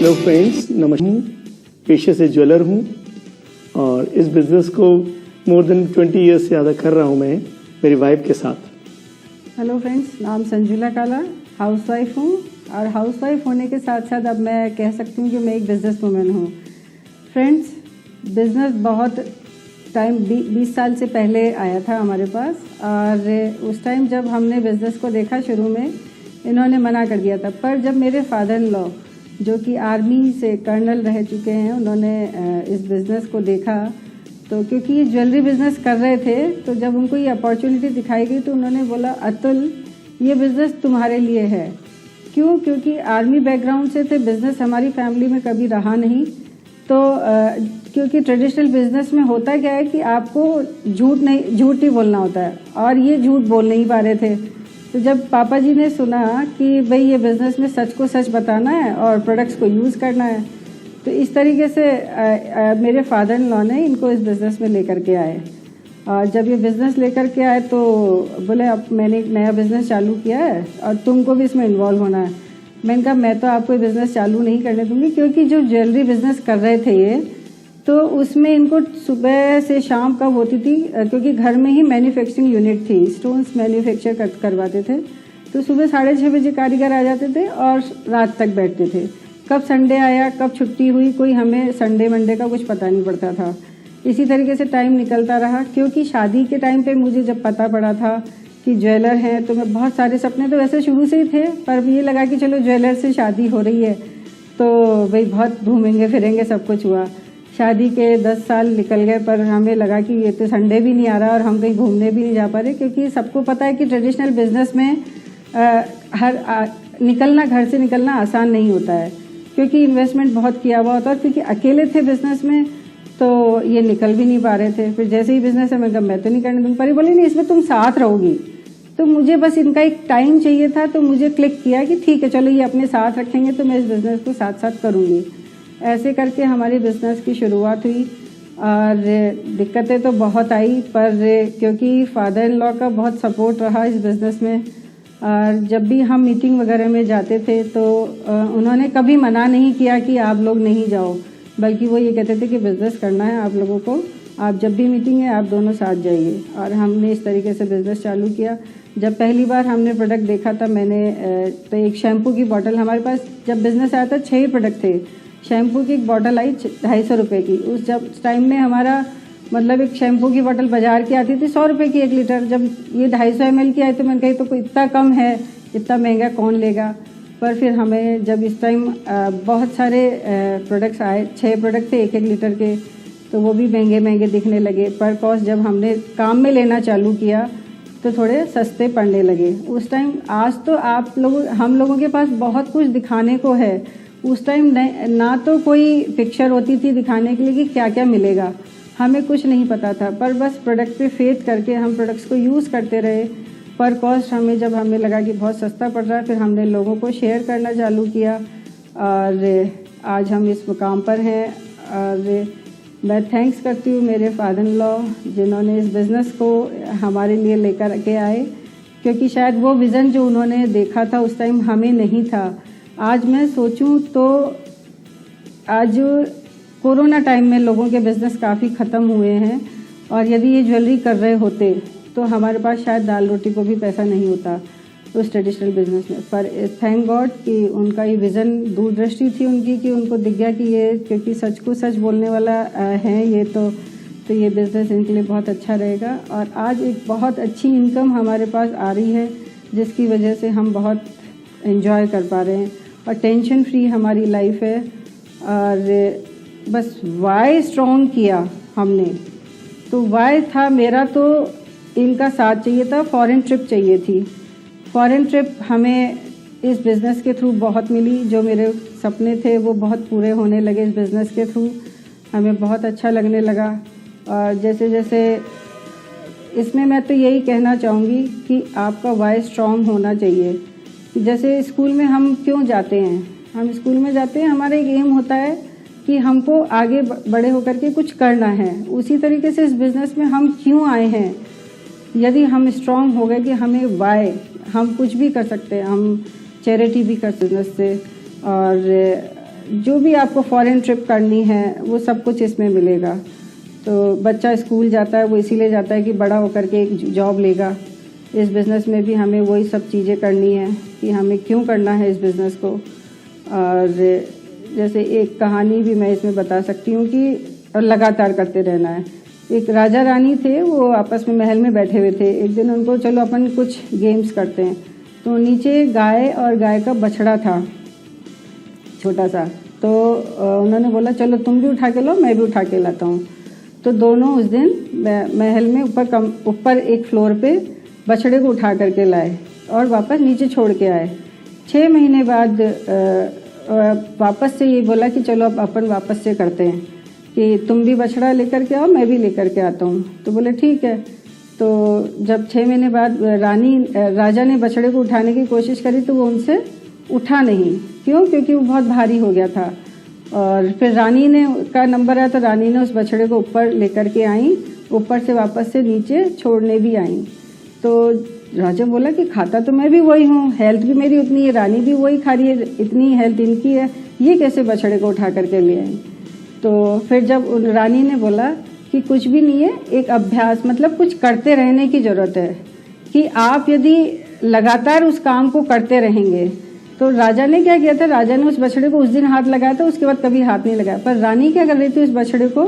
Hello friends, नमस्कार। पेशे से ज्वेलर हूँ और इस बिज़नेस को मोर देन 20 ईयर्स से ज़्यादा कर रहा हूँ मैं मेरी वाइफ के साथ। हेलो फ्रेंड्स, नाम संजुला काला, हाउसवाइफ हूँ और हाउसवाइफ होने के साथ साथ अब मैं कह सकती हूँ कि मैं एक बिज़नेस वूमेन हूँ। फ्रेंड्स, बिज़नेस बहुत टाइम 20 साल से पहले आया था हमारे पास और उस टाइम जब हमने बिज़नेस को देखा शुरू में इन्होंने मना कर दिया था, पर जब मेरे फादर इन लॉ जो कि आर्मी से कर्नल रह चुके हैं उन्होंने इस बिज़नेस को देखा तो क्योंकि ये ज्वेलरी बिज़नेस कर रहे थे तो जब उनको ये अपॉर्चुनिटी दिखाई गई तो उन्होंने बोला, अतुल ये बिज़नेस तुम्हारे लिए है। क्यों? क्योंकि आर्मी बैकग्राउंड से थे, बिज़नेस हमारी फैमिली में कभी रहा नहीं। तो क्योंकि ट्रेडिशनल बिज़नेस में होता क्या है कि आपको झूठ नहीं बोलना होता है और ये झूठ बोल नहीं पा रहे थे। तो जब पापा जी ने सुना कि भाई ये बिज़नेस में सच को सच बताना है और प्रोडक्ट्स को यूज़ करना है तो इस तरीके से मेरे फादर इन लॉ ने इनको इस बिज़नेस में लेकर के आए। और जब ये बिज़नेस लेकर के आए तो बोले अब मैंने एक नया बिज़नेस चालू किया है और तुमको भी इसमें इन्वॉल्व होना है। मैंने कहा मैं तो आपको बिज़नेस चालू नहीं करने दूँगी क्योंकि जो ज्वेलरी बिज़नेस कर रहे थे ये तो उसमें इनको सुबह से शाम कब होती थी क्योंकि घर में ही मैन्युफैक्चरिंग यूनिट थी, स्टोन्स मैन्युफैक्चर करवाते थे। तो सुबह 6:30 बजे कारीगर आ जाते थे और रात तक बैठते थे। कब संडे आया, कब छुट्टी हुई, कोई हमें संडे मंडे का कुछ पता नहीं पड़ता था। इसी तरीके से टाइम निकलता रहा क्योंकि शादी के टाइम पे मुझे जब पता पड़ा था कि ज्वेलर हैं तो मैं बहुत सारे सपने तो वैसे शुरू से ही थे पर ये लगा कि चलो ज्वेलर से शादी हो रही है तो भाई बहुत घूमेंगे फिरेंगे, सब कुछ हुआ। शादी के 10 साल निकल गए पर हमें लगा कि ये तो संडे भी नहीं आ रहा और हम कहीं घूमने भी नहीं जा पा रहे क्योंकि सबको पता है कि ट्रेडिशनल बिजनेस में घर से निकलना आसान नहीं होता है क्योंकि इन्वेस्टमेंट बहुत किया हुआ होता है। क्योंकि अकेले थे बिजनेस में तो ये निकल भी नहीं पा रहे थे। फिर जैसे ही बिजनेस है मैं कहा मैं तो नहीं करने दूँगी, पर बोले नहीं इसमें तुम साथ रहोगी। तो मुझे बस इनका एक टाइम चाहिए था तो मुझे क्लिक किया कि ठीक है चलो ये अपने साथ रखेंगे तो मैं इस बिज़नेस को साथ साथ करूँगी। ऐसे करके हमारी बिज़नेस की शुरुआत हुई और दिक्कतें तो बहुत आई पर क्योंकि फादर इन लॉ का बहुत सपोर्ट रहा इस बिज़नेस में और जब भी हम मीटिंग वगैरह में जाते थे तो उन्होंने कभी मना नहीं किया कि आप लोग नहीं जाओ, बल्कि वो ये कहते थे कि बिज़नेस करना है आप लोगों को, आप जब भी मीटिंग है आप दोनों साथ जाइए। और हमने इस तरीके से बिज़नेस चालू किया। जब पहली बार हमने प्रोडक्ट देखा था मैंने तो एक शैम्पू की बॉटल, हमारे पास जब बिज़नेस आया था 6 प्रोडक्ट थे। शैम्पू की एक बॉटल आई 250 रुपये की। उस जब टाइम में हमारा मतलब एक शैम्पू की बॉटल बाजार की आती थी 100 रुपये की 1 लीटर, जब ये 250 ml की आई तो मैंने कही तो कोई इतना कम है, इतना महंगा कौन लेगा। पर फिर हमें जब इस टाइम बहुत सारे प्रोडक्ट्स आए, 6 प्रोडक्ट थे 1-1 लीटर के, तो वो भी महंगे महंगे दिखने लगे। पर कॉस्ट जब हमने काम में लेना चालू किया तो थोड़े सस्ते पड़ने लगे उस टाइम। आज तो हम लोगों के पास बहुत कुछ दिखाने को है। उस टाइम ना तो कोई पिक्चर होती थी दिखाने के लिए कि क्या क्या मिलेगा, हमें कुछ नहीं पता था। पर बस प्रोडक्ट पे फेथ करके हम प्रोडक्ट्स को यूज़ करते रहे। पर कॉस्ट हमें लगा कि बहुत सस्ता पड़ रहा है, फिर हमने लोगों को शेयर करना चालू किया और आज हम इस मुकाम पर हैं। और मैं थैंक्स करती हूँ मेरे फादर इन लॉ जिन्होंने इस बिज़नेस को हमारे लिए लेकर के आए, क्योंकि शायद वो विज़न जो उन्होंने देखा था उस टाइम हमें नहीं था। आज मैं सोचूं तो आज कोरोना टाइम में लोगों के बिज़नेस काफ़ी ख़त्म हुए हैं और यदि ये ज्वेलरी कर रहे होते तो हमारे पास शायद दाल रोटी को भी पैसा नहीं होता उस ट्रेडिशनल बिज़नेस में। पर थैंक गॉड कि उनका ये विज़न, दूरदृष्टि थी उनकी कि उनको दिख गया कि ये क्योंकि सच को सच बोलने वाला है ये तो ये बिज़नेस इनके लिए बहुत अच्छा रहेगा। और आज एक बहुत अच्छी इनकम हमारे पास आ रही है जिसकी वजह से हम बहुत एंजॉय कर पा रहे हैं और टेंशन फ्री हमारी लाइफ है। और बस वाई स्ट्रॉन्ग किया हमने, तो वाई था मेरा तो इनका साथ चाहिए था, फॉरेन ट्रिप चाहिए थी। फॉरेन ट्रिप हमें इस बिज़नेस के थ्रू बहुत मिली, जो मेरे सपने थे वो बहुत पूरे होने लगे इस बिज़नेस के थ्रू, हमें बहुत अच्छा लगने लगा। और जैसे जैसे इसमें मैं तो यही कहना चाहूँगी कि आपका वाई स्ट्रॉन्ग होना चाहिए। जैसे स्कूल में हम क्यों जाते हैं, हम स्कूल में जाते हैं हमारा एक एम होता है कि हमको आगे बड़े होकर के कुछ करना है। उसी तरीके से इस बिज़नेस में हम क्यों आए हैं, यदि हम स्ट्रॉन्ग हो गए कि हमें वाई, हम कुछ भी कर सकते हैं, हम चैरिटी भी कर सकते हैं। और जो भी आपको फॉरेन ट्रिप करनी है वो सब कुछ इसमें मिलेगा। तो बच्चा स्कूल जाता है वो इसीलिए जाता है कि बड़ा होकर के एक जॉब लेगा। इस बिज़नेस में भी हमें वही सब चीज़ें करनी है कि हमें क्यों करना है इस बिज़नेस को। और जैसे एक कहानी भी मैं इसमें बता सकती हूँ कि लगातार करते रहना है। एक राजा रानी थे, वो आपस में महल में बैठे हुए थे। एक दिन उनको चलो अपन कुछ गेम्स करते हैं, तो नीचे गाय और गाय का बछड़ा था छोटा सा। तो उन्होंने बोला चलो तुम भी उठा के लो, मैं भी उठा के लाता हूँ। तो दोनों उस दिन महल में ऊपर एक फ्लोर पे बछड़े को उठा करके लाए और वापस नीचे छोड़ के आए। 6 महीने बाद वापस से ये बोला कि चलो अब अपन वापस से करते हैं कि तुम भी बछड़ा लेकर के आओ, मैं भी लेकर के आता हूँ। तो बोले ठीक है। तो जब 6 महीने बाद राजा ने बछड़े को उठाने की कोशिश करी तो वो उनसे उठा नहीं। क्यों? क्योंकि वो बहुत भारी हो गया था। और फिर रानी ने का नंबर आया तो रानी ने उस बछड़े को ऊपर लेकर के आई, ऊपर से वापस से नीचे छोड़ने भी आई। तो राजा बोला कि खाता तो मैं भी वही हूँ, हेल्थ भी मेरी उतनी है, रानी भी वही खा रही है, इतनी हेल्थ इनकी है, ये कैसे बछड़े को उठा करके ले आई। तो फिर जब रानी ने बोला कि कुछ भी नहीं है, एक अभ्यास मतलब कुछ करते रहने की ज़रूरत है कि आप यदि लगातार उस काम को करते रहेंगे। तो राजा ने क्या किया था, राजा ने उस बछड़े को उस दिन हाथ लगाया था, उसके बाद कभी हाथ नहीं लगाया। पर रानी क्या कर रही थी, उस बछड़े को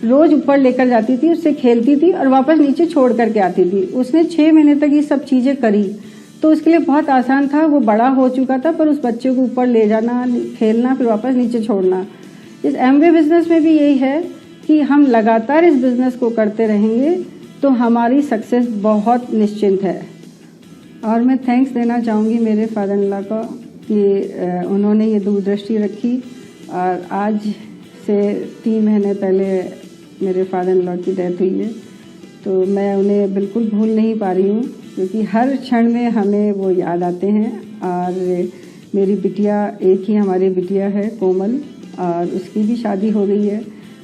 रोज ऊपर लेकर जाती थी, उससे खेलती थी और वापस नीचे छोड़ करके आती थी। उसने 6 महीने तक ये सब चीज़ें करी। तो उसके लिए बहुत आसान था, वो बड़ा हो चुका था, पर उस बच्चे को ऊपर ले जाना, खेलना, फिर वापस नीचे छोड़ना। इस एमवे बिजनेस में भी यही है कि हम लगातार इस बिजनेस को करते रहेंगे तो हमारी सक्सेस बहुत निश्चिंत है। और मैं थैंक्स देना चाहूँगी मेरे फादर इन लॉ को कि उन्होंने ये दूरदृष्टि रखी। और आज से 3 महीने पहले मेरे फादर इन लॉ की डेथ हुई है, तो मैं उन्हें बिल्कुल भूल नहीं पा रही हूँ, क्योंकि हर क्षण में हमें वो याद आते हैं। और मेरी बिटिया, एक ही हमारी बिटिया है कोमल, और उसकी भी शादी हो गई है।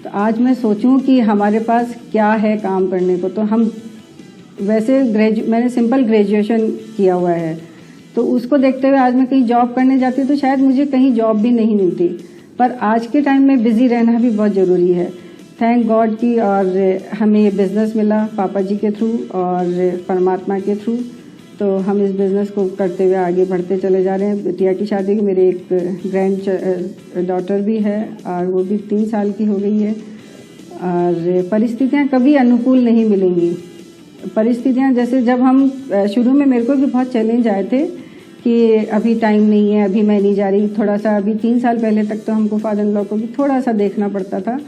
तो आज मैं सोचूं कि हमारे पास क्या है काम करने को, तो हम वैसे मैंने सिंपल ग्रेजुएशन किया हुआ है, तो उसको देखते हुए आज मैं कहीं जॉब करने जाती तो शायद मुझे कहीं जॉब भी नहीं मिलती। पर आज के टाइम में बिज़ी रहना भी बहुत ज़रूरी है। थैंक गॉड की और हमें ये बिज़नेस मिला पापा जी के थ्रू और परमात्मा के थ्रू। तो हम इस बिज़नेस को करते हुए आगे बढ़ते चले जा रहे हैं। बिटिया की शादी की मेरे एक ग्रैंड डॉटर भी है और वो भी 3 साल की हो गई है। और परिस्थितियाँ कभी अनुकूल नहीं मिलेंगी। परिस्थितियाँ जैसे जब हम शुरू में मेरे को भी बहुत चैलेंज आए थे कि अभी टाइम नहीं है, अभी मैं नहीं जा रही, थोड़ा सा अभी 3 साल पहले तक तो हमको फादर इन लॉ को भी थोड़ा सा देखना पड़ता था,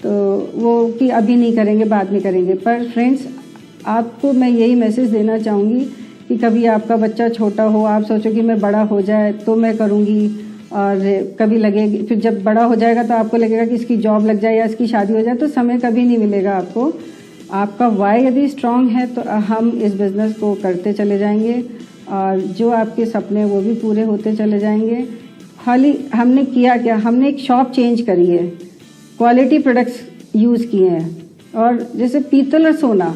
तो वो कि अभी नहीं करेंगे, बाद में करेंगे। पर फ्रेंड्स, आपको मैं यही मैसेज देना चाहूँगी कि कभी आपका बच्चा छोटा हो, आप सोचो कि मैं बड़ा हो जाए तो मैं करूँगी, और कभी लगेगी, फिर जब बड़ा हो जाएगा तो आपको लगेगा कि इसकी जॉब लग जाए या इसकी शादी हो जाए, तो समय कभी नहीं मिलेगा आपको। आपका वाई यदि स्ट्रांग है तो हम इस बिज़नेस को करते चले जाएंगे और जो आपके सपने वो भी पूरे होते चले जाएंगे। खाली हमने किया क्या, हमने एक शॉप चेंज करी है, क्वालिटी प्रोडक्ट्स यूज़ किए हैं, और जैसे पीतल और सोना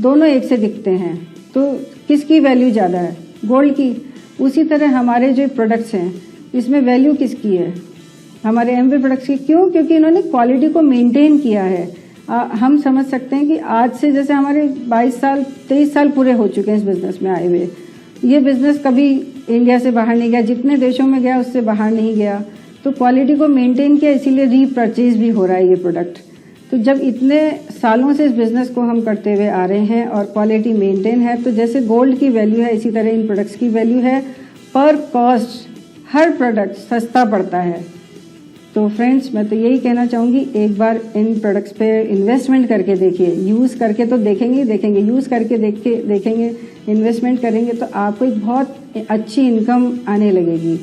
दोनों एक से दिखते हैं, तो किसकी वैल्यू ज़्यादा है? गोल्ड की। उसी तरह हमारे जो प्रोडक्ट्स हैं इसमें वैल्यू किसकी है? हमारे एमवे प्रोडक्ट्स की। क्यों? क्योंकि इन्होंने क्वालिटी को मेंटेन किया है। हम समझ सकते हैं कि आज से जैसे हमारे 22 साल 23 साल पूरे हो चुके हैं इस बिज़नेस में आए हुए। ये बिज़नेस कभी इंडिया से बाहर नहीं गया, जितने देशों में गया उससे बाहर नहीं गया। तो क्वालिटी को मेंटेन किया, इसीलिए रीपरचेज भी हो रहा है ये प्रोडक्ट। तो जब इतने सालों से इस बिज़नेस को हम करते हुए आ रहे हैं और क्वालिटी मेंटेन है, तो जैसे गोल्ड की वैल्यू है इसी तरह इन प्रोडक्ट्स की वैल्यू है। पर कॉस्ट हर प्रोडक्ट सस्ता पड़ता है। तो फ्रेंड्स, मैं तो यही कहना चाहूँगी, एक बार इन प्रोडक्ट्स पे इन्वेस्टमेंट करके देखिए। यूज़ करके तो देखेंगे, यूज़ करके देखेंगे, इन्वेस्टमेंट करेंगे तो आपको एक बहुत अच्छी इनकम आने लगेगी।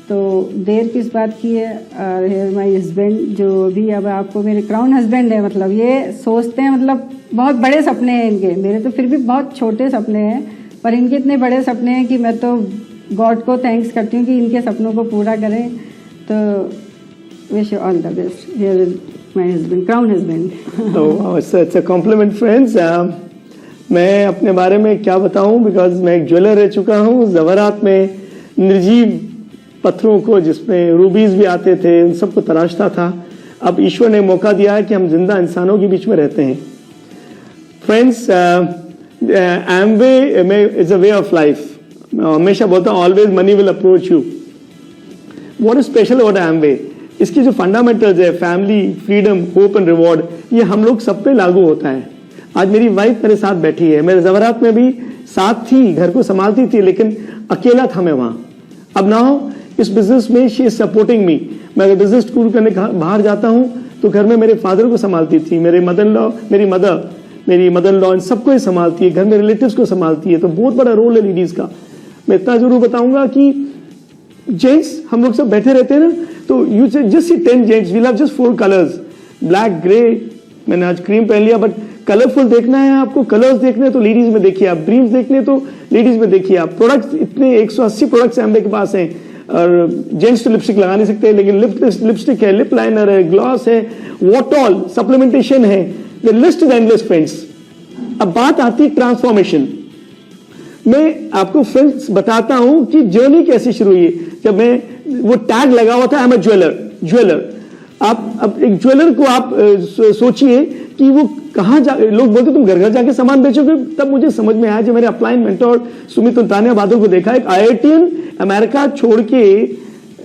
तो देर किस बात की है। और माई हस्बैंड जो भी अब आपको मेरे क्राउन हस्बैंड है, मतलब ये सोचते हैं, मतलब बहुत बड़े सपने हैं इनके। मेरे तो फिर भी बहुत छोटे सपने हैं, पर इनके इतने बड़े सपने हैं कि मैं तो गॉड को थैंक्स करती हूँ कि इनके सपनों को पूरा करें। तो wish you all the best. Here is my husband, crown husband. Oh, it's a compliment, friends. मैं अपने बारे में क्या बताऊं, बिकॉज मैं एक ज्वेलर रह चुका हूं ज़वारात में, निर्जीव पत्थरों को जिसमें रूबीज भी आते थे, उन सबको तराशता था। अब ईश्वर ने मौका दिया है कि हम जिंदा इंसानों के बीच में रहते हैं। फ्रेंड्स, एमवे में is a way of life. मैं हमेशा बोलता हूँ always money will approach you. What is special about Amway? इसकी जो फंडामेंटल्स है, family, freedom, hope and reward, ये हम लोग सब पे लागू होता है। आज मेरी वाइफ मेरे साथ बैठी है, मेरे ज़वारात में भी साथ थी, घर को संभालती थी, लेकिन अकेला था मैं वहां। अब नाउ इस बिजनेस में शी इज सपोर्टिंग मी। मैं अगर बिजनेस स्कूल करने बाहर जाता हूं तो घर में मेरे फादर को संभालती थी, मेरे मदर इन लॉ इन सबको ही संभालती है, घर में रिलेटिव्स को संभालती है। तो बहुत बड़ा रोल है लेडीज का। मैं इतना जरूर बताऊंगा कि जेंट्स हम लोग सब बैठे रहते हैं ना, तो you just see 10 gents, we have just 4 colours, black, grey, मैंने आज क्रीम पहन लिया, बट कलरफुल देखना है आपको, कलर्स देखने तो लेडीज में देखिए आप, ड्रीम्स देखने तो लेडीज में देखिए आप। प्रोडक्ट्स इतने 180 प्रोडक्ट्स एमवे के पास हैं, और जेंट्स तो लिपस्टिक लगा नहीं सकते, लेकिन लिपस्टिक है, लिप लाइनर है, ग्लॉस है, वॉटॉल, सप्लीमेंटेशन है, the list is endless friends. अब बात आती है ट्रांसफॉर्मेशन। मैं आपको फ्रेंड्स बताता हूं कि जर्नी कैसे शुरू हुई। जब मैं वो टैग लगा हुआ था, आई एम अ ज्वेलर। आप अब एक ज्वेलर को आप सोचिए कि वो कहां जा, लोग बोलते तुम घर घर जाके सामान बेचोगे। तब मुझे समझ में आया, जब मेरे अपलाइन मेंटोर सुमित उल्तानिया बादल को देखा, एक IITian अमेरिका छोड़ के,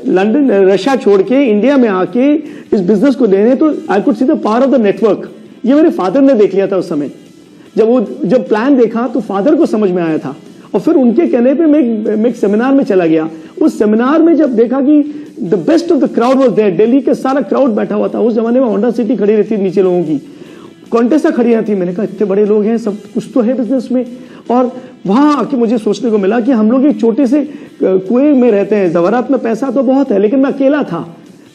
लंदन, रशिया छोड़ के इंडिया में आके इस बिजनेस को देने, तो I could see the power of the network. ये मेरे फादर ने देख लिया था उस समय। जब प्लान देखा तो फादर को समझ में आया था, और फिर उनके कहने पे मैं एक सेमिनार में चला गया। उस सेमिनार में जब देखा कि the best of the crowd was there, Delhi के सारा क्राउड बैठा हुआ था। उस जमाने में होंडा सिटी खड़ी रहती नीचे लोगों की, कॉन्टेसा खड़ी रहती। मैंने कहा इतने बड़े लोग हैं, सब कुछ तो है बिजनेस में। और वहां आके मुझे सोचने को मिला कि हम लोग एक छोटे से कुएं में रहते हैं। ज़वारात में पैसा तो बहुत है, लेकिन मैं अकेला था।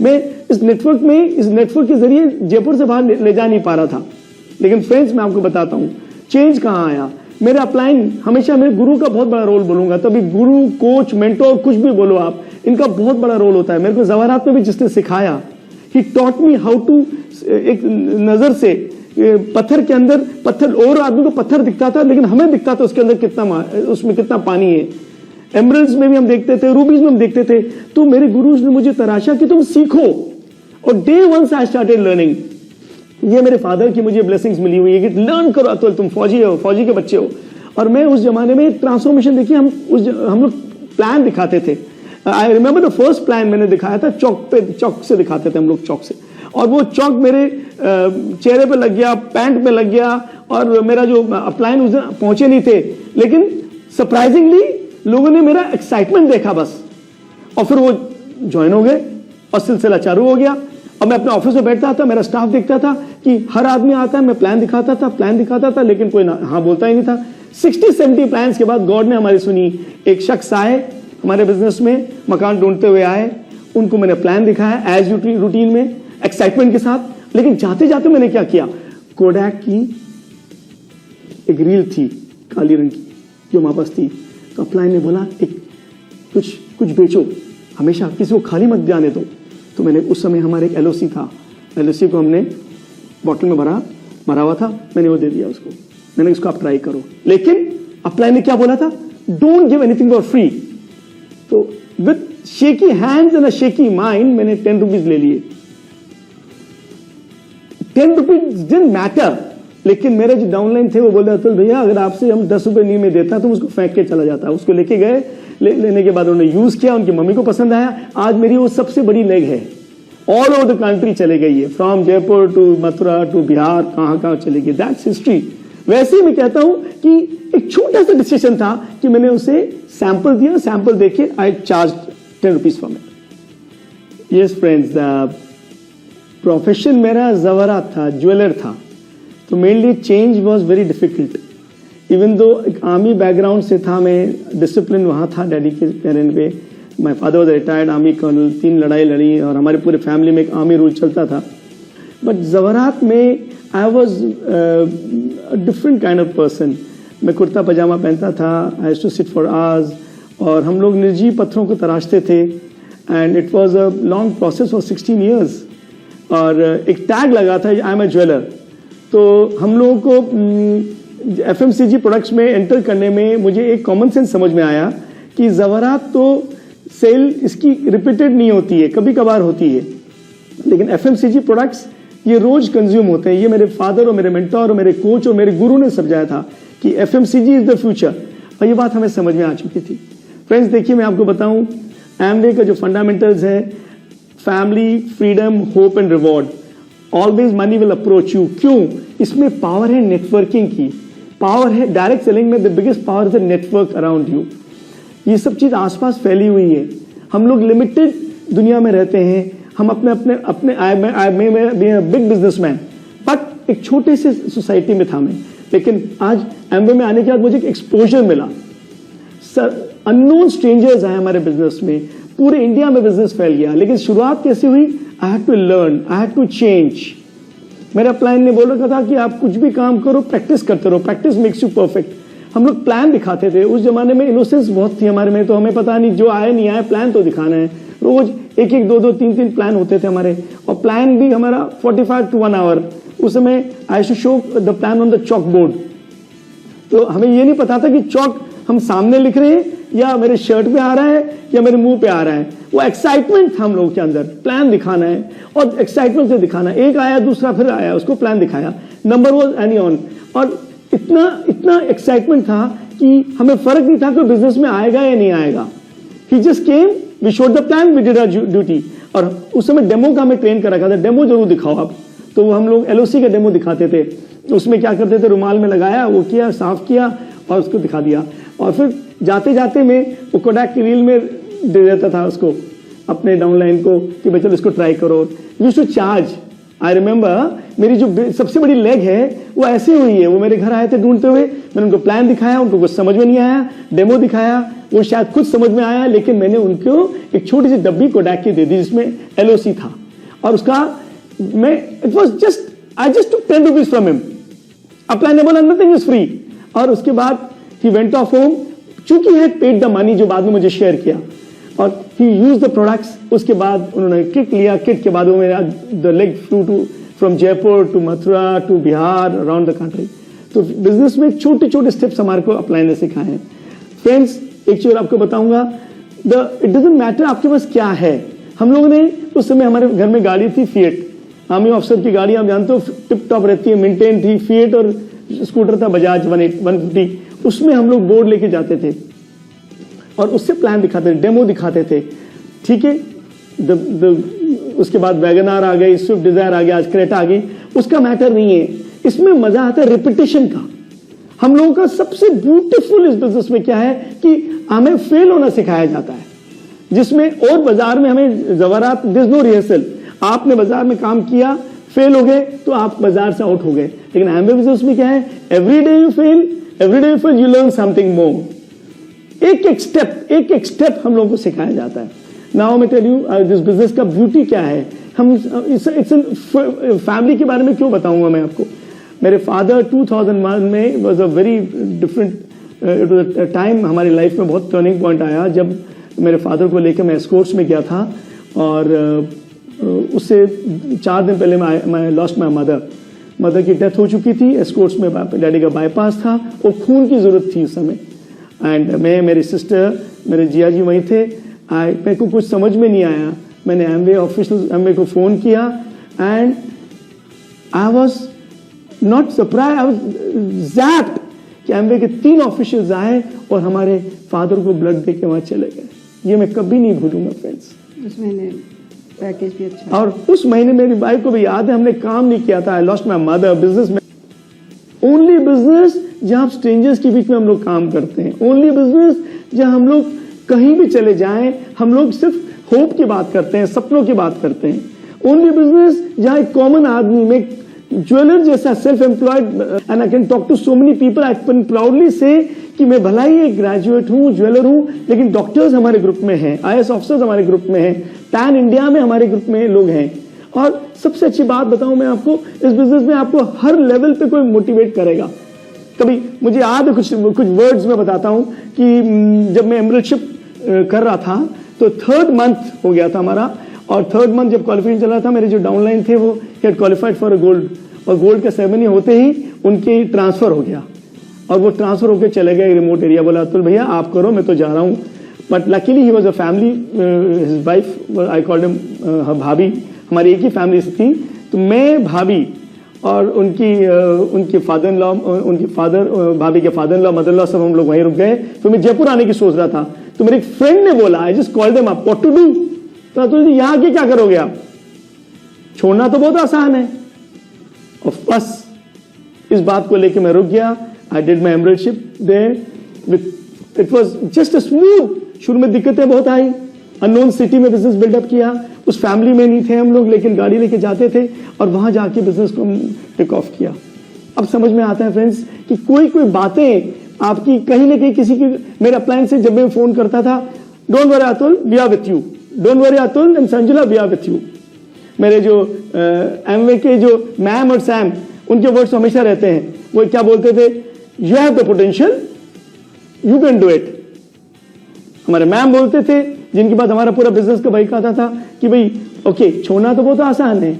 मैं इस नेटवर्क के जरिए जयपुर से बाहर ले जा नहीं पा रहा था। लेकिन फ्रेंड्स, मैं आपको बताता हूं चेंज कहां आया। मेरे अपलाइन, हमेशा मेरे गुरु का बहुत बड़ा रोल बोलूंगा। तभी गुरु, कोच, मेंटोर, कुछ भी बोलो आप, इनका बहुत बड़ा रोल होता है। मेरे को ज़वारात में भी जिसने सिखाया, he taught me how to, एक नजर से पत्थर के अंदर, पत्थर और आदमी को पत्थर दिखता था, लेकिन हमें दिखता था उसके अंदर उसमें कितना पानी है। एमरल्ड्स में भी हम देखते थे, रूबीज में हम देखते थे। तो मेरे गुरु ने मुझे तराशा कि तुम सीखो, और डे 1 आई स्टार्टेड लर्निंग। ये मेरे फादर की मुझे ब्लेसिंग्स मिली हुई है कि लर्न करो। तो तुम फौजी हो, फौजी के बच्चे हो। और मैं उस जमाने में ट्रांसफॉर्मेशन देखी। हम लोग प्लान दिखाते थे। I remember the first plan मैंने दिखाया था, चौक से दिखाते थे हम लोग, चौक से। और वो चौक मेरे चेहरे पे लग गया, पैंट पे लग गया, और मेरा जो अपलाइन उस दिन पहुंचे नहीं थे, लेकिन सरप्राइजिंगली लोगों ने मेरा एक्साइटमेंट देखा बस, और फिर वो ज्वाइन हो गए और सिलसिला चालू हो गया। और मैं अपने ऑफिस में बैठता था, मेरा स्टाफ देखता था कि हर आदमी आता है, मैं प्लान दिखाता था, लेकिन कोई हाँ बोलता ही नहीं था। 60-70 प्लान्स के बाद गॉड ने हमारी सुनी। एक शख्स आए हमारे बिजनेस में, मकान ढूंढते हुए आए, उनको मैंने प्लान दिखाया एज रूटीन में, एक्साइटमेंट के साथ। लेकिन जाते जाते मैंने क्या किया, कोडैक की एक रील थी काली रंग की जो हमारे पास थी, तो अपलाइन ने बोला एक कुछ बेचो, हमेशा किसी को खाली मत जाने दो। तो मैंने उस समय हमारे एक LOC था, LOC को हमने बॉटल में भरा हुआ था, मैंने वो दे दिया उसको। मैंने इसको आप ट्राई करो। लेकिन अपलाइन ने क्या बोला था, don't give anything for free. तो with shaky hands and a shaky mind मैंने 10 रुपीज ले लिए। 10 रुपीज डिडंट मैटर, लेकिन मेरे जो डाउनलाइन थे वो बोले अतुल भैया अगर आपसे हम 10 रुपए नहीं में देता तुम उसको फेंक के चला जाता। उसको लेके गए, लेने के बाद उन्होंने यूज किया, उनकी मम्मी को पसंद आया। आज मेरी वो सबसे बड़ी लेग है, ऑल ओवर द कंट्री चले गई है, from Jaipur to Mathura to Bihar, कहां चली गई। That's history. वैसे ही मैं कहता हूं कि एक छोटा सा डिसीजन था कि मैंने उसे सैंपल दिया, सैंपल देके आई charge 10 rupees for it. Yes friends, the profession मेरा ज़वारात था, ज्वेलर था, तो मेरे लिए change was very difficult. Even though एक आर्मी बैकग्राउंड से था, मैं डिसिप्लिन वहाँ था डैडी के पेरेंट पे। My father was retired army colonel, 3 लड़ाई लड़ी और हमारे पूरे फैमिली में एक आर्मी रूल चलता था। बट ज़वारात में I was different kind of person. मैं कुर्ता पजामा पहनता था, I used to sit for hours, और हम लोग निर्जीव पत्थरों को तराशते थे। And it was a long process for 16 years. और एक टैग लगा था, आई एम अ ज्वेलर। तो हम लोगों को FMCG प्रोडक्ट्स में एंटर करने में मुझे एक कॉमन सेंस समझ में आया कि ज़वारात तो सेल इसकी रिपीटेड नहीं होती है, कभी कभार होती है, लेकिन एफएमसीजी प्रोडक्ट्स ये रोज कंज्यूम होते हैं। ये मेरे फादर और मेरे मेंटोर और मेरे कोच और मेरे गुरु ने समझाया था कि एफएमसीजी इज द फ्यूचर, और ये बात हमें समझ में आ चुकी थी। फ्रेंड्स देखिए, मैं आपको बताऊं, एमवे का जो फंडामेंटल्स है, family, freedom, hope and reward, always money will approach you. क्यों? इसमें पावर है नेटवर्किंग की, पावर है डायरेक्ट सेलिंग में, the biggest power is the network around you. ये सब चीज आसपास फैली हुई है। हम लोग लिमिटेड दुनिया में रहते हैं, हम अपने आई में बिग बिजनेसमैन, बट एक छोटे से सोसाइटी में था मैं, लेकिन आज एमवे में आने के बाद मुझे एक एक्सपोजर मिला। अननोन स्ट्रेंजर्स आए हमारे बिजनेस में, पूरे इंडिया में बिजनेस फैल गया। लेकिन शुरुआत कैसे हुई? I had to learn, I had to change. मेरा प्लान ने बोल रखा था कि आप कुछ भी काम करो, प्रैक्टिस करते रहो, प्रैक्टिस मेक्स यू परफेक्ट। हम लोग प्लान दिखाते थे। उस जमाने में इनोसेंस बहुत थी हमारे में, तो हमें पता नहीं जो आए नहीं आए, प्लान तो दिखाना है। रोज एक एक, दो दो, तीन तीन प्लान होते थे हमारे, और प्लान भी हमारा 45 to 1 hour। उस समय I should show the plan on the chalk board. तो हमें ये नहीं पता था कि चॉक हम सामने लिख रहे हैं या मेरे शर्ट पे आ रहा है या मेरे मुंह पे आ रहा है। वो एक्साइटमेंट था हम लोगों के अंदर, प्लान दिखाना है और एक्साइटमेंट से दिखाना। एक आया, दूसरा फिर आया, उसको प्लान दिखाया, नंबर वाज एनी ऑन। और इतना एक्साइटमेंट था कि हमें फर्क नहीं था कि बिजनेस में आएगा या नहीं आएगा। He just came, we showed the plan, we did our duty. और उस समय डेमो का हमें ट्रेन कर रखा था, डेमो जरूर दिखाओ आप। तो वो हम लोग एलओसी का डेमो दिखाते थे। उसमें क्या करते थे, रुमाल में लगाया, वो किया, साफ किया और उसको दिखा दिया। और फिर जाते जाते मैं वो कोडैक की रील में दे देता था उसको, अपने डाउनलाइन को, कि भाई चलो इसको ट्राई करो। Used to charge. I remember मेरी जो सबसे बड़ी लेग है वो ऐसी हुई है। वो मेरे घर आए थे ढूंढते हुए, मैंने उनको प्लान दिखाया, उनको कुछ समझ में नहीं आया, डेमो दिखाया, वो शायद खुद समझ में आया, लेकिन मैंने उनको एक छोटी सी डब्बी कोडैक की दे दी जिसमें एलओसी था। और उसका मैं it was just, I just took 10 rupees from him. Apply ने बोला नथिंग इज फ्री। और उसके बाद ही वेंट ऑफ होम, चूंकि है पेड द मनी, जो बाद में मुझे शेयर किया, और ही यूज द प्रोडक्ट्स। उसके बाद उन्होंने किट लिया, किट के बाद वो मेरा the leg flew to from Jaipur to Mathura to Bihar, around the country. तो बिजनेस में छोटे छोटे स्टेप्स हमारे को अप्लाई ने सिखाए हैं। फ्रेंड्स एक चीज आपको बताऊंगा, इट डजंट मैटर आपके पास क्या है। हम लोगों ने उस समय, हमारे घर में गाड़ी थी फिएट, आर्मी ऑफिसर की गाड़ी, आप जानते हो टिप टॉप रहती है, मेंटेन थी फिएट, और स्कूटर था बजाज 150। उसमें हम लोग बोर्ड लेके जाते थे और उससे प्लान दिखाते थे, डेमो दिखाते थे। ठीक है, उसके बाद वैगनार आ गई, स्विफ्ट डिजायर आ गया, आज क्रेटा आ गई, उसका मैटर नहीं है। इसमें मजा आता है रिपीटेशन का। हम लोगों का सबसे ब्यूटीफुल इस बिजनेस में क्या है कि हमें फेल होना सिखाया जाता है, जिसमें और बाजार में हमें जवारात, दिस नो रिहर्सल। आपने बाजार में काम किया, फेल हो गए तो आप बाजार से आउट हो गए। लेकिन एमवे बिजनेस में क्या है, every day you fail, you learn something more. एक एक स्टेप हम लोगों को सिखाया जाता है। नाउ मैं टेल यू दिस बिजनेस का ब्यूटी क्या है। हम इट्स फैमिली के बारे में क्यों बताऊंगा मैं आपको। मेरे फादर 2001 में was a very different, it was a time हमारी लाइफ में बहुत टर्निंग पॉइंट आया, जब मेरे फादर को लेकर मैं एस्कॉर्ट्स में गया था। और उससे 4 दिन पहले मैं लॉस्ट माई मदर की डेथ हो चुकी थी। एस्कॉर्ट्स में डैडी का बाईपास था और खून की जरूरत थी उस समय। एंड मैं, मेरी सिस्टर, मेरे जिया जी वहीं थे। मेरे को कुछ समझ में नहीं आया। मैंने एमवे को फोन किया and I was not surprise, I was zapped कि एमवे के 3 ऑफिशियल्स आए और हमारे फादर को ब्लड दे के वहां चले गए। ये मैं कभी नहीं भूलूंगा फ्रेंड्स। उस महीने पैकेज भी अच्छा, और उस महीने मेरी वाइफ को भी याद है, हमने काम नहीं किया था। I lost my mother. Business में ओनली बिजनेस जहां स्ट्रेंजर्स के बीच में हम लोग काम करते हैं, ओनली बिजनेस जहां हम लोग कहीं भी चले जाएं, हम लोग सिर्फ होप की बात करते हैं, सपनों की बात करते हैं। ओनली बिजनेस जहां एक कॉमन आदमी में ज्वेलर जैसा self employed, and I can talk to so many people, I can proudly say कि मैं भला ही एक ग्रेजुएट हूं, ज्वेलर हूं, लेकिन डॉक्टर्स हमारे ग्रुप में हैं, आईएएस ऑफिसर्स हमारे ग्रुप में हैं, पैन इंडिया में हमारे ग्रुप में लोग हैं। और सबसे अच्छी बात बताऊं मैं आपको, इस बिजनेस में आपको हर लेवल पे कोई मोटिवेट करेगा। कभी मुझे याद है, कुछ वर्ड्स में बताता हूं कि जब मैं एमरल्डशिप कर रहा था तो 3rd मंथ हो गया था हमारा, और 3rd मंथ जब क्वालिफिकेशन चल रहा था, मेरे जो डाउनलाइन थे वो get qualified for a gold, और गोल्ड का सेरेमनी होते ही उनकी ट्रांसफर हो गया और वो ट्रांसफर होकर चले गए रिमोट एरिया। बोला अतुल भैया आप करो, मैं तो जा रहा हूं। But luckily he was a family, his wife, I called him भाभी, हमारी एक ही फैमिली से थी। तो मैं, भाभी और उनके फादर इन लॉ, भाभी के father in law, mother in law, सब हम लोग वहीं रुक गए। तो मैं जयपुर आने की सोच रहा था, तो मेरे एक फ्रेंड ने बोला, I just called them up, what to do. तो यहाँ आके क्या करोगे आप? छोड़ना तो बहुत आसान है। और बस इस बात को लेके मैं रुक गया। I did my membership there with, it was just a smooth. शुरू में दिक्कतें बहुत आई, अननोन सिटी में बिजनेस बिल्डअप किया, उस फैमिली में नहीं थे हम लोग, लेकिन गाड़ी लेके जाते थे और वहां जाके बिजनेस को टेक ऑफ किया। अब समझ में आता है फ्रेंड्स कि कोई कोई बातें आपकी कहीं ना कहीं किसी की, मेरे अपलाइन से जब मैं फोन करता था, don't worry Atul, we are with you, don't worry Atul and Sanjula, we are with you. मेरे जो एमवे के जो मैम और सैम, उनके वर्ड्स हमेशा रहते हैं। वो क्या बोलते थे? You have the potential, you can do it. हमारे मैम बोलते थे, जिनके बाद हमारा पूरा बिजनेस का बाइक आता था, कि भाई ओके, छोड़ना तो बहुत आसान है,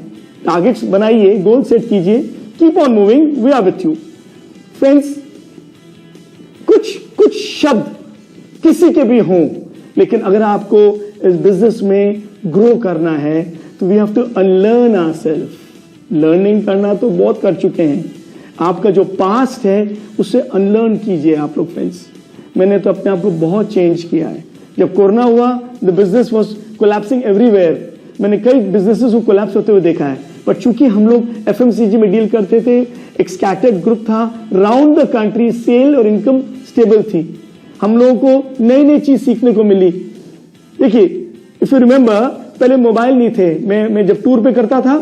टारगेट्स बनाइए, गोल सेट कीजिए, keep on moving, we are with you. Friends, कुछ शब्द किसी के भी हों, लेकिन अगर आपको इस बिजनेस में ग्रो करना है तो we have to unlearn ourselves. Learning करना तो बहुत कर चुके हैं, आपका जो पास्ट है उसे अनलर्न कीजिए आप लोग। फ्रेंड्स, मैंने तो अपने आप को बहुत चेंज किया है। जब कोरोना हुआ, the business was collapsing everywhere. मैंने कई बिजनेसेस को कोलैप्स होते हुए देखा है, बट चूंकि हम लोग एफएमसीजी में डील करते थे, एक स्कैटर्ड ग्रुप था राउंड द कंट्री, सेल और इनकम स्टेबल थी, हम लोगों को नई नई चीज सीखने को मिली। देखिए, इफ यू रिमेंबर, पहले मोबाइल नहीं थे। मैं जब टूर पे करता था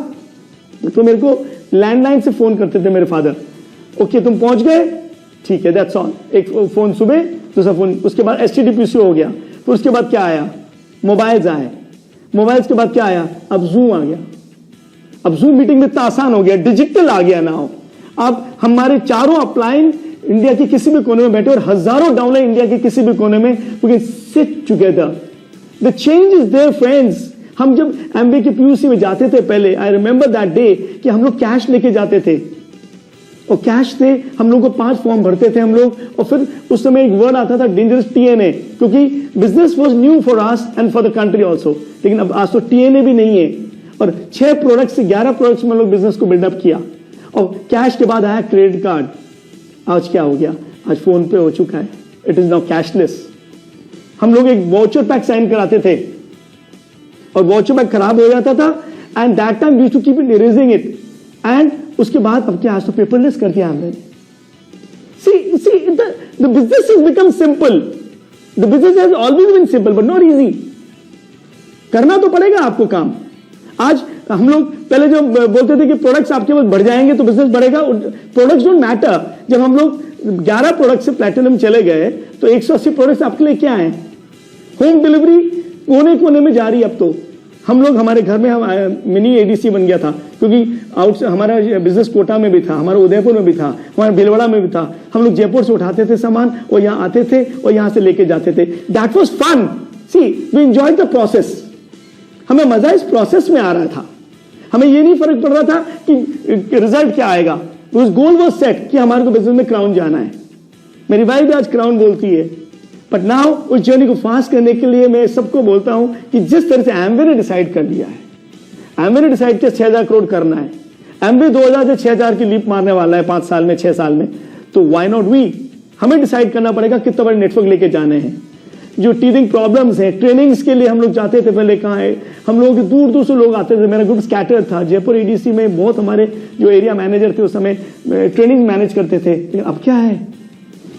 तो मेरे को लैंडलाइन से फोन करते थे मेरे फादर। ओके, तुम पहुंच गए, ठीक है, दैट्स ऑल। एक फोन सुबह, दूसरा फोन, उसके बाद एसटीडीपीसी हो गया। फिर उसके बाद क्या आया? मोबाइल्स आए। मोबाइल्स के बाद क्या आया? अब जूम आ गया। अब जूम मीटिंग में इतना आसान हो गया, डिजिटल आ गया नाउ। अब हमारे चारों अपलाइन इंडिया के किसी भी कोने में बैठे और हजारों डाउनलाइन इंडिया के किसी भी कोने में, we can sit together. The change is there friends. हम जब एमबीए के पीयूसी में जाते थे पहले, आई रिमेंबर दैट डे, कि हम लोग कैश लेके जाते थे और कैश थे, हम लोग को 5 फॉर्म भरते थे हम लोग। और फिर उस समय एक वर्ड आता था डेंजरस, टीएनए, क्योंकि business was new for us and for the country also. लेकिन अब आज तो टीएनए भी नहीं है, और 6 प्रोडक्ट से 11 प्रोडक्ट्स में लोग बिजनेस को बिल्डअप किया। और कैश के बाद आया क्रेडिट कार्ड। आज क्या हो गया? आज फोन पे हो चुका है, इट इज नाउ कैशलेस। हम लोग एक वाउचर पैक साइन कराते थे और वाउचर पैक खराब हो जाता था, and that time we used to keep it erasing it, and उसके बाद अब क्या, आज तो पेपरलेस कर दिया हमने। See the business has become simple. The business has always been simple but not easy. करना तो पड़ेगा आपको काम। आज हम लोग पहले जो बोलते थे कि प्रोडक्ट्स आपके पास बढ़ जाएंगे तो बिजनेस बढ़ेगा, प्रोडक्ट्स डोंट मैटर। जब हम लोग 11 प्रोडक्ट से प्लैटिनम चले गए तो 180 प्रोडक्ट्स आपके लिए क्या है? होम डिलीवरी कोने कोने में जा रही। अब तो हम लोग, हमारे घर में हम मिनी एडीसी बन गया था, क्योंकि आउट हमारा बिजनेस कोटा में भी था, हमारा उदयपुर में भी था, हमारा भीलवाड़ा में भी था। हम लोग जयपुर से उठाते थे सामान और यहाँ आते थे और यहाँ से लेके जाते थे। That was fun. See, we enjoyed the process. हमें मजा इस प्रोसेस में आ रहा था। हमें ये नहीं फर्क पड़ रहा था कि रिजल्ट क्या आएगा। उस गोल वाज सेट कि हमारे को बिजनेस में क्राउन जाना है। मेरी वाइफ भी आज क्राउन बोलती है। बट नाउ उस जर्नी को फास्ट करने के लिए मैं सबको बोलता हूं कि जिस तरह से एमवे ने डिसाइड कर लिया है, एमवे ने डिसाइड किया 6000 करोड़ करना है। एमवे 2000 से 6000 की लीप मारने वाला है 5 साल में, 6 साल में। तो व्हाई नॉट वी? हमें डिसाइड करना पड़ेगा कितना बड़े नेटवर्क लेके जाने हैं। जो टीदिंग प्रॉब्लम्स हैं, ट्रेनिंग्स के लिए हम लोग जाते थे पहले, कहाँ है, हम लोग दूर दूर से लोग आते थे। मेरा ग्रुप स्कैटर था, जयपुर एडीसी में बहुत हमारे जो एरिया मैनेजर थे उस समय ट्रेनिंग मैनेज करते थे। लेकिन अब क्या है,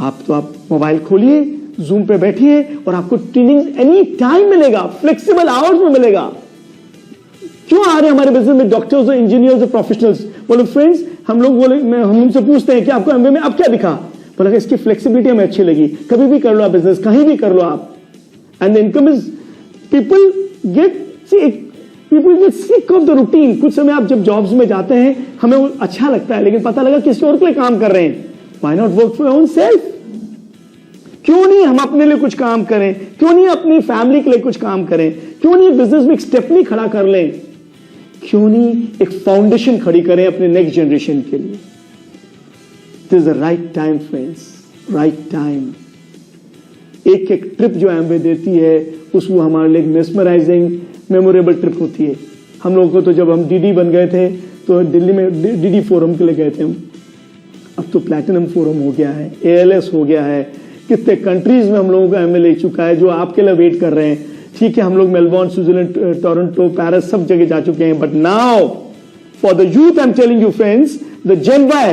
आप मोबाइल खोलिए, जूम पे बैठिए और आपको ट्रेनिंग एनी टाइम मिलेगा, फ्लेक्सिबल आवर्स में मिलेगा। क्यों आ रहे हैं हमारे बिजनेस में डॉक्टर्स और इंजीनियर्स और प्रोफेशनल्स? बोलो फ्रेंड्स, हम लोग बोले, हम उनसे पूछते हैं कि आपको एमबीए में अब क्या दिखा? बोला इसकी फ्लेक्सिबिलिटी हमें अच्छी लगी, कभी भी कर लो आप बिजनेस, कहीं भी कर लो आप। And the income is, people get sick of the routine. कुछ समय आप जब जॉब्स में जाते हैं हमें वो अच्छा लगता है, लेकिन पता लगा किसी और के लिए काम कर रहे हैं। Why not work for your own self? क्यों नहीं हम अपने लिए कुछ काम करें? क्यों नहीं अपनी फैमिली के लिए कुछ काम करें? क्यों नहीं बिजनेस में एक स्टेपनी खड़ा कर लें? क्यों नहीं एक फाउंडेशन खड़ी करें अपने नेक्स्ट जनरेशन के लिए? This is the right time friends, right time. एक एक ट्रिप जो एमवे देती है उसको हमारे लिए मेस्मराइजिंग मेमोरेबल ट्रिप होती है। हम लोगों को तो जब हम डीडी बन गए थे तो दिल्ली में डीडी फोरम के लिए गए थे हम, अब तो प्लैटिनम फोरम हो गया है, ALS हो गया है, कितने कंट्रीज में हम लोगों का एमवे ले चुका है जो आपके लिए वेट कर रहे हैं। ठीक है, हम लोग मेलबोर्न, स्विट्जरलैंड, टोरंटो, पेरिस सब जगह जा चुके हैं, but now for the youth I am telling you friends, the Gen Y,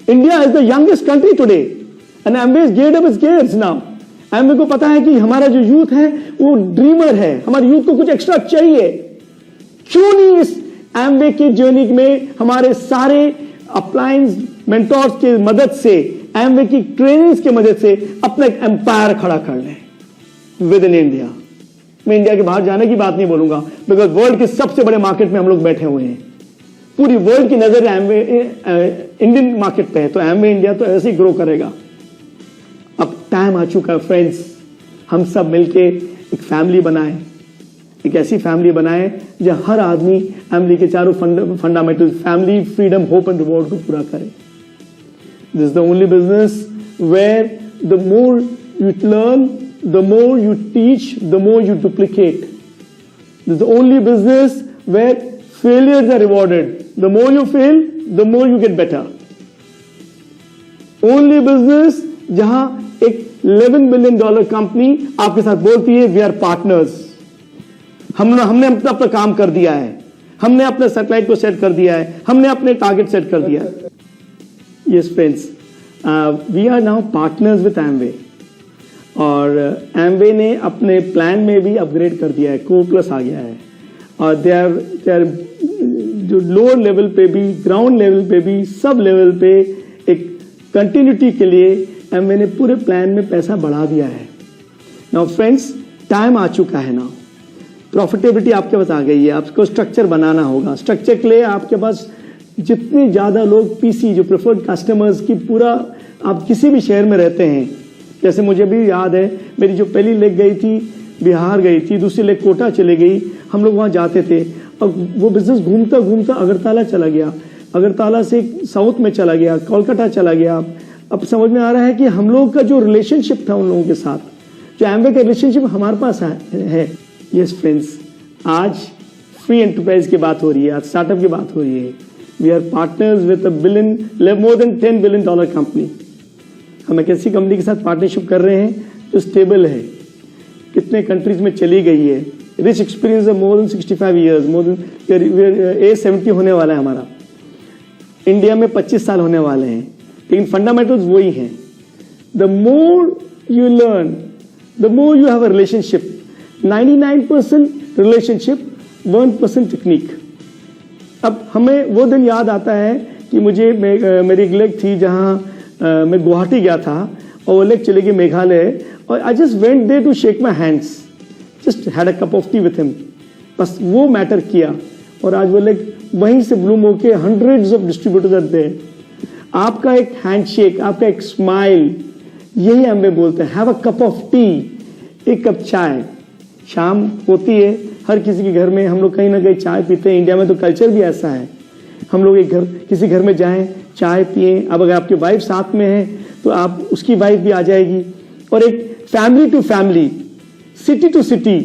India is the youngest country today and Amway is geared up its gears now. Amway को पता है कि हमारा जो यूथ है वो ड्रीमर है, हमारे यूथ को कुछ एक्स्ट्रा चाहिए। क्यों नहीं इस Amway की जर्नी में हमारे सारे अप्लायंस मेंटोर्स की मदद से, Amway की ट्रेनिंग्स की मदद से अपना एक एम्पायर खड़ा कर लें विद इन इंडिया। मैं इंडिया के बाहर जाने की बात नहीं बोलूंगा, बिकॉज वर्ल्ड के सबसे बड़े मार्केट में हम लोग बैठे हुए हैं। पूरी वर्ल्ड की नजर एमवे इंडियन मार्केट पे है, तो एमवे इंडिया तो ऐसे ही ग्रो करेगा। अब टाइम आ चुका है फ्रेंड्स, हम सब मिलके एक फैमिली बनाएं, एक ऐसी फैमिली बनाएं जहां हर आदमी एमवे के चारों fundamental family, freedom, hope and reward को पूरा करे। This is the only business where the more you learn, the more you teach, the more you duplicate. This is the only business where failures are rewarded. The more you fail, the more you get better. Only business जहां एक $11 billion company आपके साथ बोलती है we are partners. हमने अपना काम कर दिया है, हमने अपने सैटेलाइट को सेट कर दिया है, हमने अपने टारगेट सेट कर दिया है। Yes friends, we are now partners with Amway. और एमवे ने अपने प्लान में भी अपग्रेड कर दिया है, कोर प्लस आ गया है, और दे आर जो लोअर लेवल पे भी, ग्राउंड लेवल पे भी, सब लेवल पे एक कंटिन्यूटी के लिए एमवे ने पूरे प्लान में पैसा बढ़ा दिया है। नाउ फ्रेंड्स, टाइम आ चुका है नाउ, प्रॉफिटेबिलिटी आपके पास आ गई है, आपको स्ट्रक्चर बनाना होगा। स्ट्रक्चर के लिए आपके पास जितने ज्यादा लोग पीसी जो प्रेफर्ड कस्टमर्स की पूरा, आप किसी भी शहर में रहते हैं, जैसे मुझे भी याद है मेरी जो पहली लेग गई थी बिहार गई थी, दूसरी लेग कोटा चले गई, हम लोग वहां जाते थे। अब वो बिजनेस घूमता घूमता अगरतला चला गया, अगरतला से साउथ में चला गया, कोलकाता चला गया। अब समझ में आ रहा है कि हम लोगों का जो रिलेशनशिप था उन लोगों के साथ, जो एमवे का रिलेशनशिप हमारे पास है। यस फ्रेंड्स, आज फ्री एंटरप्राइज की बात हो रही है, आज स्टार्टअप की बात हो रही है। We are partners with more than $10 billion company. हम एक ऐसी कंपनी के साथ पार्टनरशिप कर रहे हैं जो स्टेबल है, कितने कंट्रीज में चली गई है, रिच एक्सपीरियंस है, more than 65 years, more than A70 होने वाला है हमारा, इंडिया में 25 साल होने वाले हैं, लेकिन फंडामेंटल्स वही हैं। The more you learn, the more you have a relationship. 99% relationship, 1% technique. अब हमें वो दिन याद आता है कि मुझे मेरी एक लेग थी जहां मैं गुवाहाटी गया था और वो लेग चले गई मेघालय, और I just went there to shake my hands, just had a cup of tea with him, बस वो मैटर किया। और आज वो लेग वहीं से ब्लूम होके hundreds of distributors are there. आपका एक हैंडशेक, आपका एक स्माइल, यही एमवे बोलते हैं। Have a cup of T, एक कप चाय। शाम होती है हर किसी के घर में, हम लोग कहीं ना कहीं चाय पीते हैं, इंडिया में तो कल्चर भी ऐसा है। हम लोग एक किसी घर में जाएं, चाय पिए। अब अगर आपकी वाइफ साथ में है तो आप उसकी वाइफ भी आ जाएगी, और एक family to family, city to city,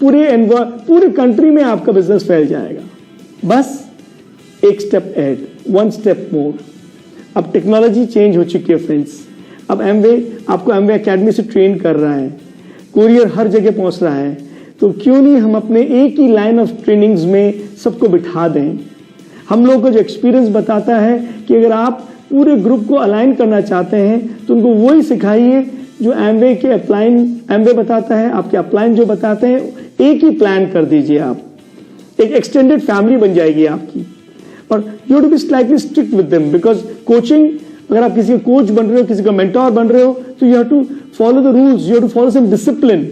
पूरे कंट्री में आपका बिजनेस फैल जाएगा। बस एक step add, one step more. अब टेक्नोलॉजी चेंज हो चुकी है फ्रेंड्स। अब एमवे आपको एमवे एकेडमी से ट्रेन कर रहा है, कुरियर हर जगह पहुंच रहा है, तो क्यों नहीं हम अपने एक ही लाइन ऑफ ट्रेनिंग्स में सबको बिठा दें। हम लोगों को जो एक्सपीरियंस बताता है कि अगर आप पूरे ग्रुप को अलाइन करना चाहते हैं तो उनको वही सिखाइए जो एमवे बताता है, आपके अपलाइन जो बताते हैं, एक ही प्लान कर दीजिए। आप एक एक्सटेंडेड फैमिली बन जाएगी आपकी। और you to be slightly strict with them, because coaching, अगर आप किसी का कोच बन रहे हो, किसी का मेंटोर बन रहे हो, तो you have to follow the rules, you have to follow some discipline.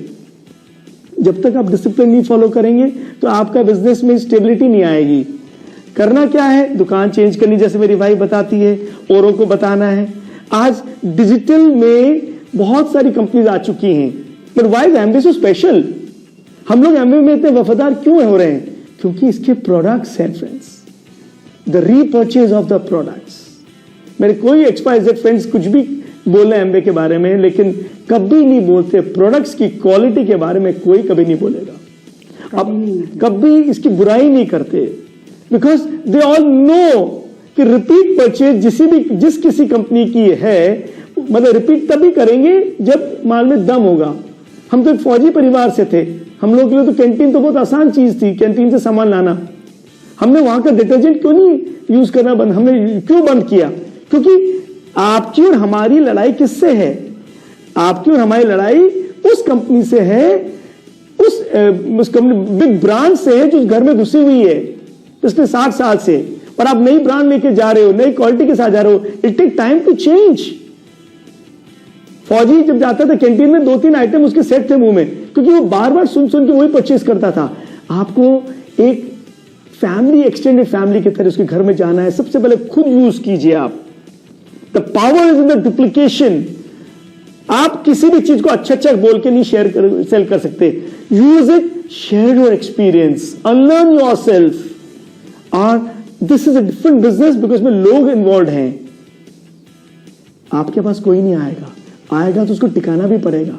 जब तक आप डिसिप्लिन नहीं फॉलो करेंगे तो आपका बिजनेस में स्टेबिलिटी नहीं आएगी। करना क्या है, दुकान चेंज करनी, जैसे मेरी वाइफ बताती है, औरों को बताना है। आज डिजिटल में बहुत सारी कंपनीज आ चुकी हैं, but why is Amway so special? हम लोग एमवे में इतने वफादार क्यों हो रहे हैं? क्योंकि इसके प्रोडक्ट्स हैं friends, the repurchase of the products. मेरे कोई XYZ फ्रेंड्स कुछ भी बोले एमवे के बारे में, लेकिन कभी नहीं बोलते प्रोडक्ट्स की क्वालिटी के बारे में। कोई कभी नहीं बोलेगा, अब कभी इसकी बुराई नहीं करते, बिकॉज दे ऑल नो कि रिपीट परचेज जिस किसी कंपनी की है, मतलब रिपीट तभी करेंगे जब माल में दम होगा। हम तो एक फौजी परिवार से थे, हम लोग के लिए तो कैंटीन तो बहुत आसान चीज थी, कैंटीन से सामान लाना। हमने वहां का डिटर्जेंट क्यों नहीं यूज करना बंद, हमने क्यों बंद किया? क्योंकि आपकी और हमारी लड़ाई किससे है? आपकी और हमारी लड़ाई उस कंपनी से है, उस कंपनी बिग ब्रांड से है जो घर में घुसी हुई है पिछले 60 साल से, और आप नई ब्रांड लेके जा रहे हो, नई क्वालिटी के साथ जा रहे हो। It take time to change. फौजी जब जाता था कैंटीन में 2-3 आइटम उसके सेट थे मुंह में, क्योंकि वो बार बार सुन के वही परचेज करता था। आपको एक फैमिली, एक्सटेंडेड फैमिली की तरह उसके घर में जाना है, सबसे पहले खुद यूज कीजिए आप। The power is in the duplication. आप किसी भी चीज को अच्छा बोल के नहीं सेल कर सकते। Use it, share your experience, unlearn yourself. और this is a different business because में लोग इन्वॉल्व हैं। आपके पास कोई नहीं आएगा तो उसको टिकाना भी पड़ेगा।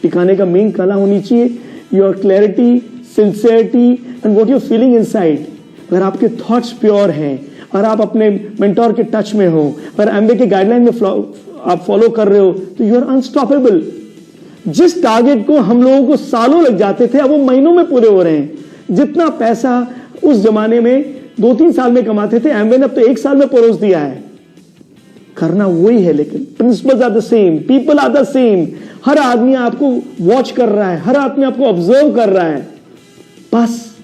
टिकाने का मेन कला होनी चाहिए your clarity, sincerity and what you are feeling inside. अगर आपके थॉट्स प्योर हैं और आप अपने मेंटोर के टच में हो, अगर एमवे के गाइडलाइन में आप फॉलो कर रहे हो, तो यू आर अनस्टॉपेबल। जिस टारगेट को हम लोगों को सालों लग जाते थे, अब वो महीनों में पूरे हो रहे हैं। जितना पैसा उस जमाने में 2-3 साल में कमाते थे, एमवे ने अब तो 1 साल में परोस दिया है। करना वही है, लेकिन principles are the same, people are the same. हर आदमी आपको वॉच कर रहा है, हर आदमी आपको ऑब्जर्व कर रहा है। बस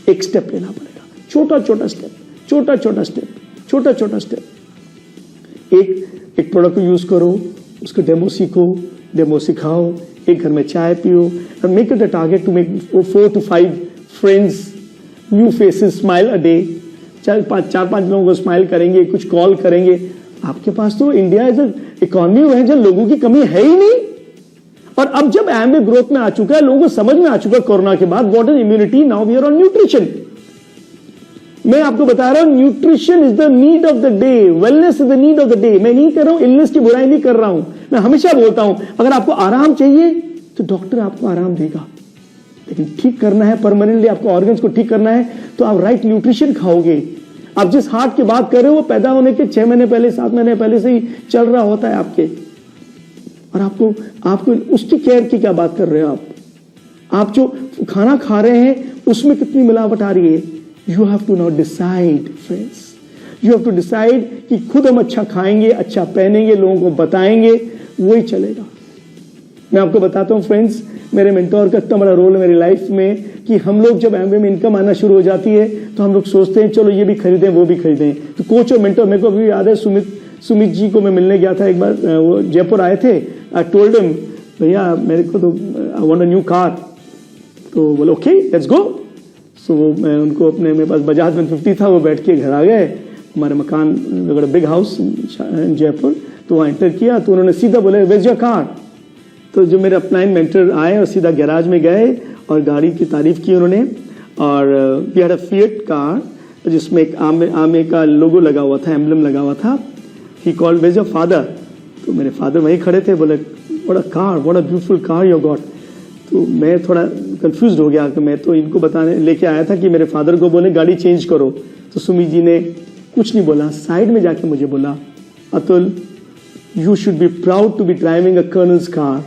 एक स्टेप लेना पड़ेगा, छोटा छोटा स्टेप, छोटा छोटा स्टेप, छोटा छोटा स्टेप। एक प्रोडक्ट को यूज करो, उसको डेमो सीखो, डेमो सिखाओ, एक घर में चाय पियो, and make it a target to make 4 to 5 friends, new faces, smile a day। 4-5 लोगों को स्माइल करेंगे, कुछ कॉल करेंगे। आपके पास तो इंडिया इज इकोनॉमी है जहां लोगों की कमी है ही नहीं। और अब जब एमवे ग्रोथ में आ चुका है, लोगों को समझ में आ चुका है कोरोना के बाद what is immunity. Now we are on nutrition. मैं आपको बता रहा हूं, nutrition is the need of the day, wellness is the need of the day. मैं नहीं कर रहा हूं, इलनेस की बुराई नहीं कर रहा हूं। मैं हमेशा बोलता हूं, अगर आपको आराम चाहिए तो डॉक्टर आपको आराम देगा, लेकिन ठीक करना है परमानेंटली, आपको ऑर्गन्स को ठीक करना है तो आप राइट न्यूट्रिशन खाओगे। आप जिस हार्ट की बात कर रहे हो वो पैदा होने के 6 महीने पहले, 7 महीने पहले से ही चल रहा होता है आपके, और आपको उसकी केयर की क्या बात कर रहे हो आप जो खाना खा रहे हैं उसमें कितनी मिलावट आ रही है। You have to now decide friends, you have to decide कि खुद हम अच्छा खाएंगे, अच्छा पहनेंगे, लोगों को बताएंगे, वही चलेगा। मैं आपको बताता हूं फ्रेंड्स, मेरे मेंटोर का इतना बड़ा रोल है मेरी लाइफ में कि हम लोग जब एमवे में इनकम आना शुरू हो जाती है तो हम लोग सोचते हैं चलो ये भी खरीदें, वो भी खरीदें। तो कोच और मेंटोर, मेरे को अभी याद है, सुमित जी को मैं मिलने गया था एक बार, वो जयपुर आए थे। आई टोल्ड हिम, भैया मेरे को तो I want a new car. तो बोले ओके लेट्स गो। सो मैं उनको अपने, मेरे पास बजाज 150 था, वो बैठ के घर आ गए। हमारे मकान, बिग हाउस जयपुर, तो वहाँ एंटर किया तो उन्होंने सीधा बोले वेयर इज योर कार। तो जो मेरे अपलाइन मेंटर आए और सीधा गैराज में गए और गाड़ी की तारीफ की उन्होंने। और we had a Fiat car जिसमें एक आमे का लोगो लगा हुआ था, एम्बलम लगा हुआ था। He called where is your father. तो मेरे फादर वहीं खड़े थे, बोले what a car, what a beautiful car you got. तो मैं थोड़ा कंफ्यूज हो गया कि मैं तो इनको बताने लेके आया था कि मेरे फादर को बोले गाड़ी चेंज करो। तो सुमित जी ने कुछ नहीं बोला, साइड में जाके मुझे बोला, Atul you should be proud to be driving a colonel's car.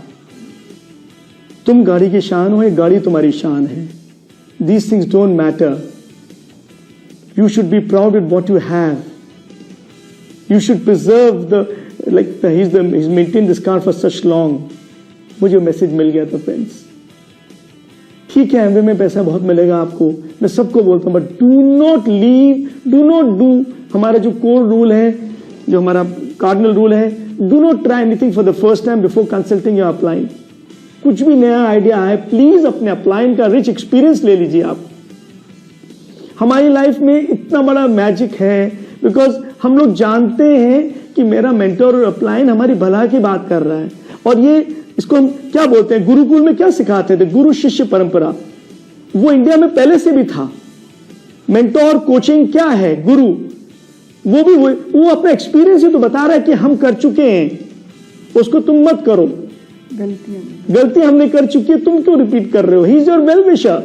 तुम गाड़ी की शान हो, ये गाड़ी तुम्हारी शान है। These things don't matter. You should be proud with what you have. You should preserve he's maintained this car for such long. मुझे मैसेज मिल गया था फ्रेंड्स। ठीक है, एमवे में पैसा बहुत मिलेगा आपको, मैं सबको बोलता हूं, बट डू नॉट डू हमारा जो कोर रूल है, जो हमारा कार्डिनल रूल है, do not try anything for the first time before consulting your upline. कुछ भी नया आइडिया है, प्लीज अपने अपलाइन का रिच एक्सपीरियंस ले लीजिए आप। हमारी लाइफ में इतना बड़ा मैजिक है बिकॉज हम लोग जानते हैं कि मेरा मेंटर और अपलाइन हमारी भला की बात कर रहा है। और ये इसको हम क्या बोलते हैं, गुरुकुल में क्या सिखाते थे, गुरु शिष्य परंपरा, वो इंडिया में पहले से भी था। मेंटोर कोचिंग क्या है, गुरु, वो अपना एक्सपीरियंस ही तो बता रहा है कि हम कर चुके हैं। उसको तुम मत करो, गलती हमने कर चुकी है, तुम क्यों रिपीट कर रहे हो? He is your well wisher.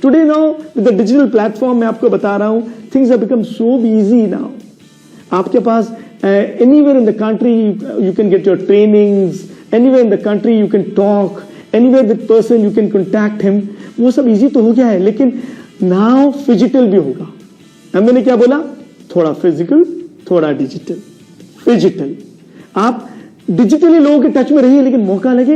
Today now with the digital platform मैं आपको बता रहा हूं, things have become so easy now. आपके पास anywhere in the country you can get your trainings, anywhere in the country you can talk, anywhere that person you can contact him. वो सब easy तो हो गया है, लेकिन नाउ फिजिकल भी होगा. मैंने क्या बोला? थोड़ा फिजिकल, थोड़ा डिजिटल. फिजिकल, आप डिजिटली लोगों के टच में रहिए, लेकिन मौका लगे,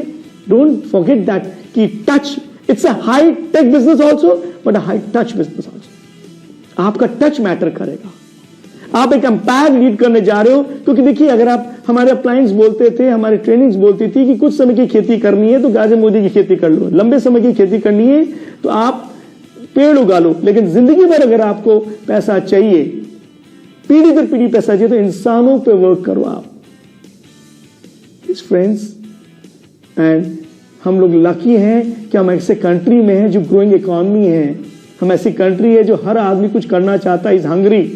डोंट फॉरगेट दैट कि touch, it's a high tech business also but a high touch business also. आपका टच मैटर करेगा. आप एक एम्पायर लीड करने जा रहे हो, क्योंकि देखिए, अगर आप, हमारे अपलाइंस बोलते थे, हमारे ट्रेनिंग्स बोलती थी कि कुछ समय की खेती करनी है तो गाजर मोदी की खेती कर लो, लंबे समय की खेती करनी है तो आप पेड़ उगा लो, लेकिन जिंदगी भर अगर आपको पैसा चाहिए, पीढ़ी दर पीढ़ी पैसा चाहिए, तो इंसानों पे वर्क करो आप. फ्रेंड्स, एंड हम लोग लकी हैं कि हम ऐसे कंट्री में हैं जो ग्रोइंग इकोनॉमी है. हम ऐसी कंट्री है जो हर आदमी कुछ करना चाहता है, is hungry.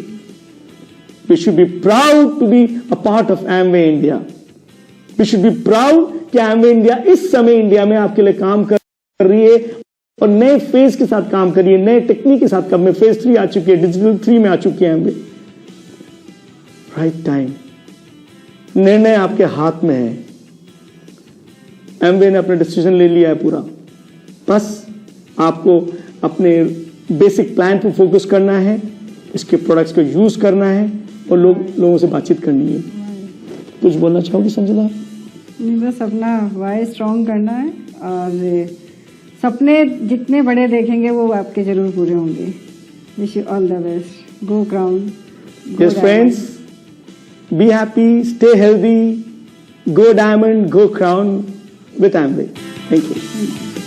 We should be proud to be a part of Amway India. We should be proud कि Amway India इस समय इंडिया में आपके लिए काम कर रही है और नए फेज के साथ काम कर रही है, नए टेक्निक के साथ. कब में फेज 3 आ चुकी है, डिजिटल 3 में आ चुकी है Amway. राइट टाइम, निर्णय आपके हाथ में है. Amway ने अपना डिसीजन ले लिया है पूरा. बस आपको अपने बेसिक प्लान पर फोकस करना है, इसके प्रोडक्ट्स को यूज करना है और लोगों से बातचीत करनी है. कुछ बोलना चाहोगी संजना? बस अपना वाई स्ट्रॉन्ग करना है, और सपने जितने बड़े देखेंगे वो आपके जरूर पूरे होंगे. Wish you all the best. Go crown. Yes friends, be happy, stay healthy, go diamond, go crown with Amway. Thank you.